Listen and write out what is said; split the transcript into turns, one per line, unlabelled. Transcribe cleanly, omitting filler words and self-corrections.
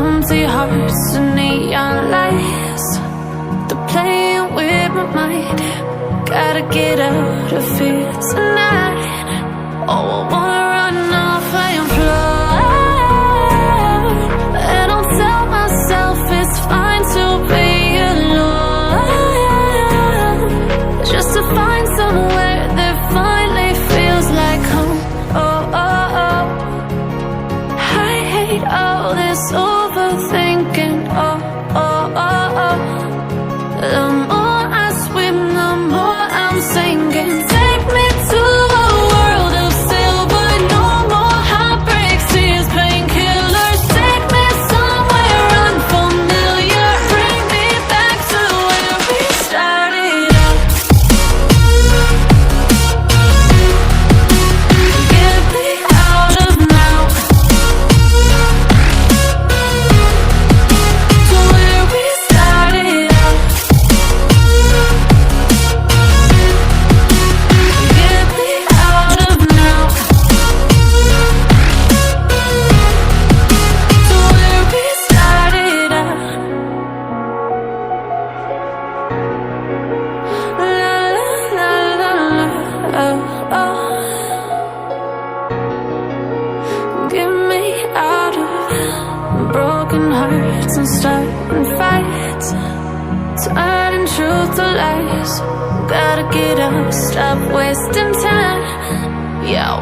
empty hearts and neon lights. They're playing with my mind. Gotta get out of here tonight. Oh, I wanna run off and fly, and I'll tell myself it's fine to be alone, just to find somewhere that finally feels like home. Oh, oh, oh. I hate all this overthinking. Oh, oh, oh, oh. The more I swim, the more I'm sinking. Take me to a world of silver. No more heartbreaks, tears, painkillers. Take me somewhere unfamiliar. Bring me back to where we started out. Get me out of now, to where we started out. Get me out of now, to where we started out. La la la la la, oh, oh. Get me out of broken hearts and starting fights, turning truth to lies. Gotta get up, stop wasting time. Yeah, I